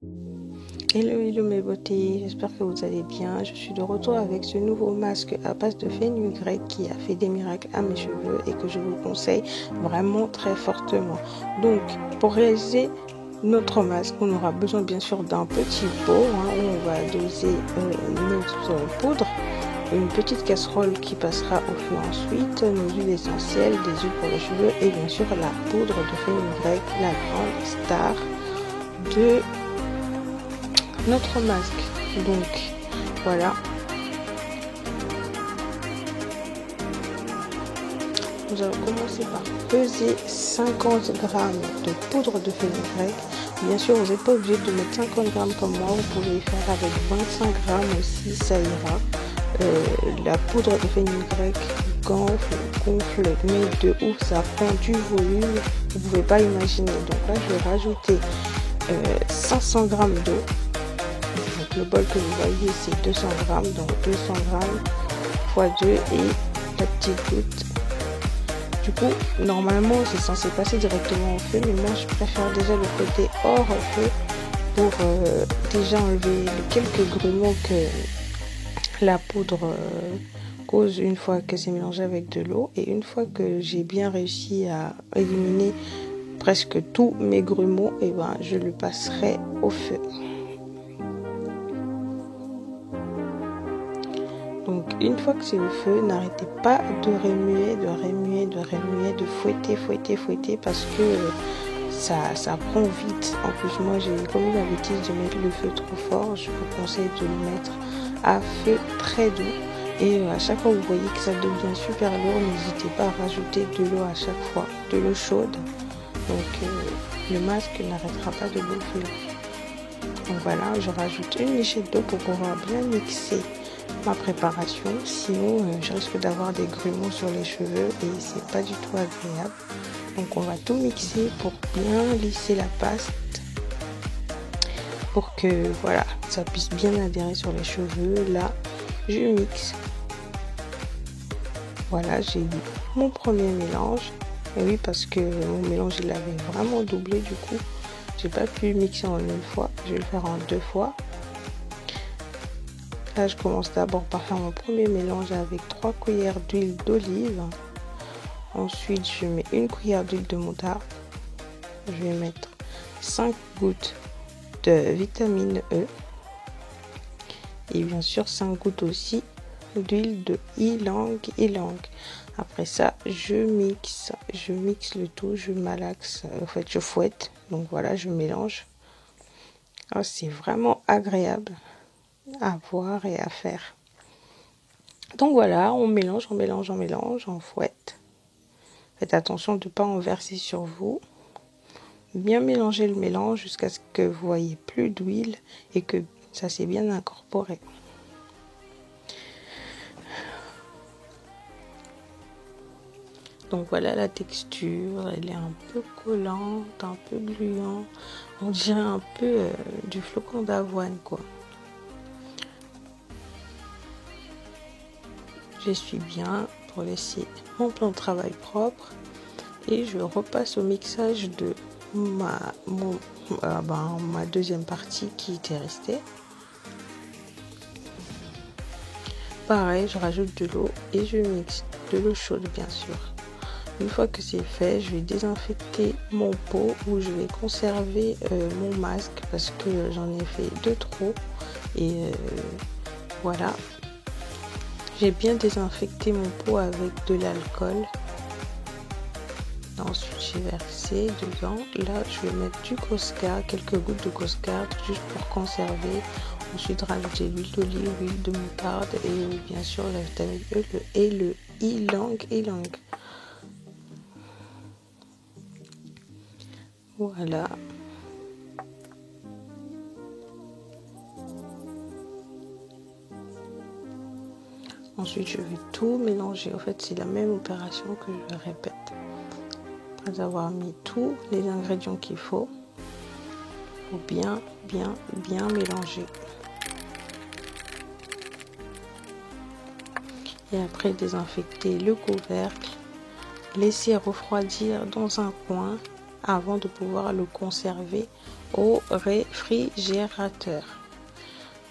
Hello, hello mes beautés, j'espère que vous allez bien. Je suis de retour avec ce nouveau masque à base de fenugrec qui a fait des miracles à mes cheveux et que je vous conseille vraiment très fortement. Donc, pour réaliser notre masque, on aura besoin bien sûr d'un petit pot où on va doser notre poudre, une petite casserole qui passera au feu ensuite, nos huiles essentielles, des huiles pour les cheveux et bien sûr la poudre de fenugrec, la grande star de notre masque. Donc voilà, nous allons commencer par peser 50 g de poudre de fenugrec. Bien sûr, vous n'êtes pas obligé de mettre 50 g comme moi, vous pouvez faire avec 25 g aussi, ça ira. La poudre de fenugrec gonfle, mais de ouf, ça prend du volume, vous ne pouvez pas imaginer. Donc là, je vais rajouter 500 g d'eau. Donc le bol que vous voyez, c'est 200 g, donc 200 g x 2 et la petite goutte. Du coup, normalement, c'est censé passer directement au feu, mais moi, je préfère déjà le côté hors feu pour déjà enlever les quelques grumeaux que la poudre cause une fois que c'est mélangé avec de l'eau. Et une fois que j'ai bien réussi à éliminer presque tous mes grumeaux, et ben, je le passerai au feu. Donc une fois que c'est au feu, n'arrêtez pas de remuer, de fouetter parce que ça prend vite. En plus moi j'ai commis la bêtise de mettre le feu trop fort. Je vous conseille de le mettre à feu très doux. Et à chaque fois que vous voyez que ça devient super lourd, n'hésitez pas à rajouter de l'eau à chaque fois, de l'eau chaude. Donc le masque n'arrêtera pas de bouffer. Donc voilà, je rajoute une lichette d'eau pour pouvoir bien mixer ma préparation, sinon je risque d'avoir des grumeaux sur les cheveux et c'est pas du tout agréable. Donc on va tout mixer pour bien lisser la pâte, pour que voilà, ça puisse bien adhérer sur les cheveux. Là je mixe. Voilà, j'ai eu mon premier mélange. Et oui, parce que mon mélange il avait vraiment doublé, du coup j'ai pas pu mixer en une fois, je vais le faire en 2 fois. Là, je commence d'abord par faire mon premier mélange avec 3 cuillères d'huile d'olive. Ensuite, je mets une cuillère d'huile de moutarde. Je vais mettre 5 gouttes de vitamine E. Et bien sûr, 5 gouttes aussi d'huile de ylang ylang. Après ça, je mixe le tout, je malaxe, en fait, je fouette. Donc voilà, je mélange. Oh, c'est vraiment agréable à voir et à faire. Donc voilà, on mélange, on fouette. Faites attention de ne pas en verser sur vous. Bien mélanger le mélange jusqu'à ce que vous voyez plus d'huile et que ça s'est bien incorporé. Donc voilà la texture, elle est un peu collante, un peu gluante. On dirait un peu du flocon d'avoine quoi. J'essuie bien pour laisser mon plan de travail propre et je repasse au mixage de ma deuxième partie qui était restée. Pareil, je rajoute de l'eau et je mixe, de l'eau chaude bien sûr. Une fois que c'est fait, je vais désinfecter mon pot où je vais conserver mon masque parce que j'en ai fait 2 trop et voilà. J'ai bien désinfecté mon pot avec de l'alcool. Ensuite, j'ai versé dedans. Là, je vais mettre du Cosca, quelques gouttes de Cosca, juste pour conserver. Ensuite, rajouter l'huile d'olive, l'huile de moutarde et bien sûr la vitamine E et le ylang ylang. Voilà. Ensuite, je vais tout mélanger. En fait, c'est la même opération que je répète. Après avoir mis tous les ingrédients qu'il faut, bien mélanger. Et après, désinfecter le couvercle, laisser refroidir dans un coin avant de pouvoir le conserver au réfrigérateur.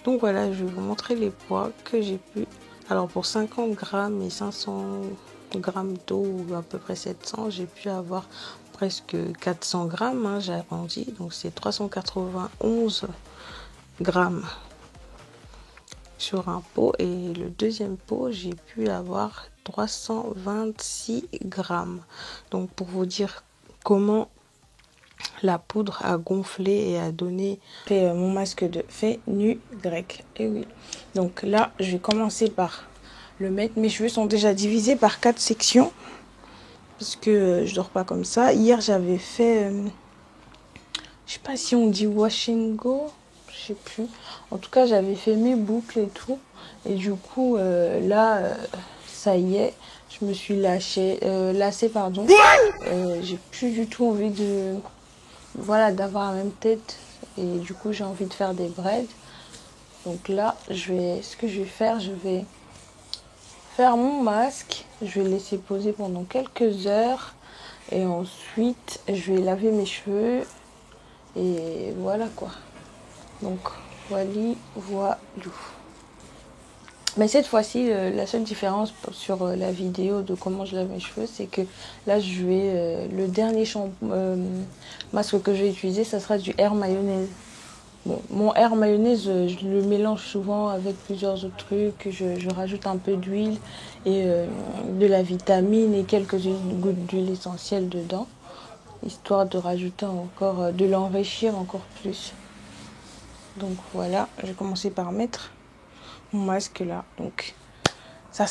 Donc voilà, je vais vous montrer les poids que j'ai pu. Alors pour 50 grammes et 500 grammes d'eau, ou à peu près 700, j'ai pu avoir presque 400 grammes, hein, j'ai arrondi, donc c'est 391 grammes sur un pot. Et le deuxième pot, j'ai pu avoir 326 grammes. Donc pour vous dire comment la poudre a gonflé et a donné mon masque de fenugrec. Et oui, donc là je vais commencer par le mettre. Mes cheveux sont déjà divisés par 4 sections parce que je dors pas comme ça. Hier j'avais fait je sais pas si on dit wash and go, je sais plus, en tout cas j'avais fait mes boucles et tout, et du coup là ça y est, je me suis lassée pardon. J'ai plus du tout envie de d'avoir la même tête, et du coup j'ai envie de faire des braids. Donc là ce que je vais faire, je vais faire mon masque, je vais laisser poser pendant quelques heures et ensuite je vais laver mes cheveux et voilà quoi. Donc voilà. Mais cette fois-ci, la seule différence sur la vidéo de comment je lave mes cheveux, c'est que là, le dernier masque que je vais utiliser, ça sera du Air Mayonnaise. Bon, mon Air Mayonnaise, je le mélange souvent avec plusieurs autres trucs. Je rajoute un peu d'huile et de la vitamine et quelques gouttes d'huile essentielle dedans, histoire de rajouter encore, de l'enrichir encore plus. Donc voilà, je vais commencer par mettre mon masque là. Donc ça a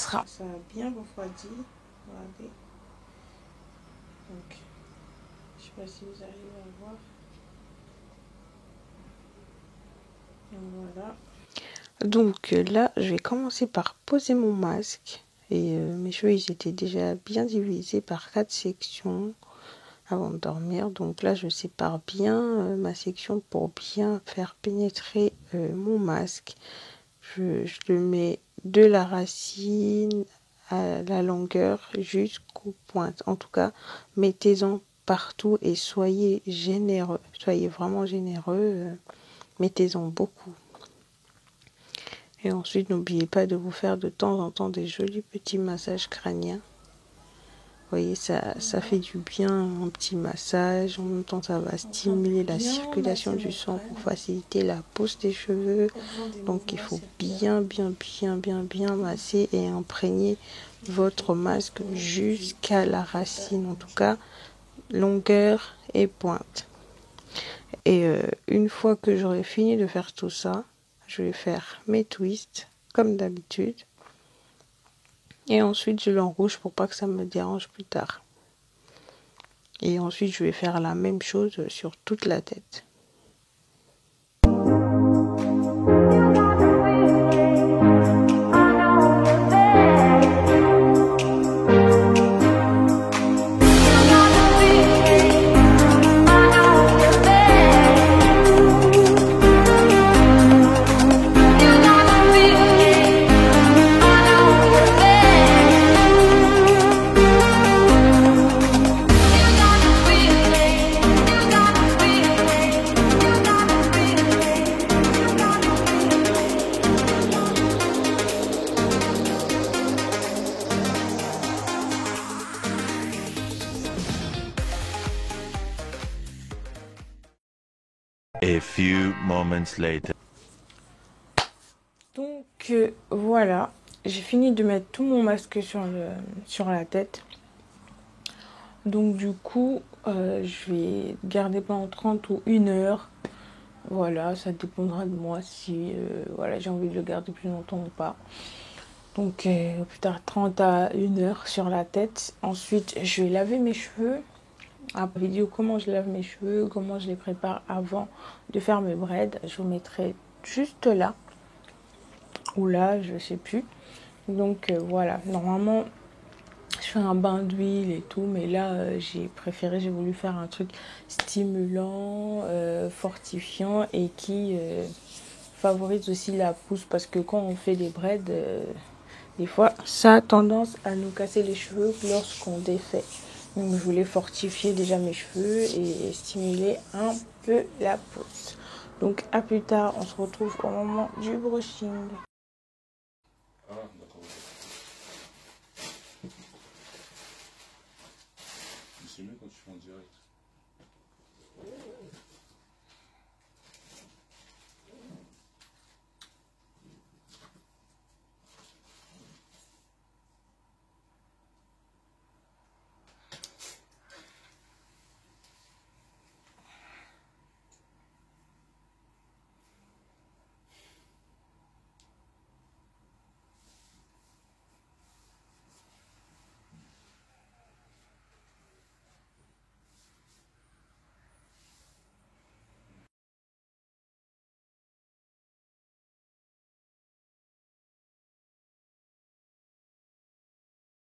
bien refroidi. Regardez. Donc je sais pas si vous arrivez à voir. Donc, voilà. Donc là, je vais commencer par poser mon masque. Et mes cheveux, ils étaient déjà bien divisés par 4 sections avant de dormir. Donc là, je sépare bien ma section pour bien faire pénétrer mon masque. Je le mets de la racine à la longueur jusqu'aux pointes. En tout cas, mettez-en partout et soyez généreux. Soyez vraiment généreux. Mettez-en beaucoup. Et ensuite, n'oubliez pas de vous faire de temps en temps des jolis petits massages crâniens. Vous voyez, ça fait du bien, un petit massage. En même temps, ça va stimuler la circulation du sang pour faciliter la pousse des cheveux. Donc, il faut bien masser et imprégner votre masque jusqu'à la racine. En tout cas, longueur et pointe. Et une fois que j'aurai fini de faire tout ça, je vais faire mes twists comme d'habitude. Et ensuite, je l'enrouge pour pas que ça me dérange plus tard. Et ensuite, je vais faire la même chose sur toute la tête. A few moments later. Donc voilà, j'ai fini de mettre tout mon masque sur la tête. Donc du coup, je vais garder pendant 30 ou 1 heure. Voilà, ça dépendra de moi si j'ai envie de le garder plus longtemps ou pas. Donc plus tard 30 à 1 heure sur la tête. Ensuite, je vais laver mes cheveux. Après vidéo, comment je lave mes cheveux, comment je les prépare avant de faire mes braids. Je vous mettrai juste là. Ou là, je sais plus. Donc voilà, normalement, je fais un bain d'huile et tout. Mais là, j'ai voulu faire un truc stimulant, fortifiant et qui favorise aussi la pousse. Parce que quand on fait des braids, des fois, ça a tendance à nous casser les cheveux lorsqu'on défait. Donc je voulais fortifier déjà mes cheveux et stimuler un peu la peau. Donc à plus tard, on se retrouve au moment du brushing.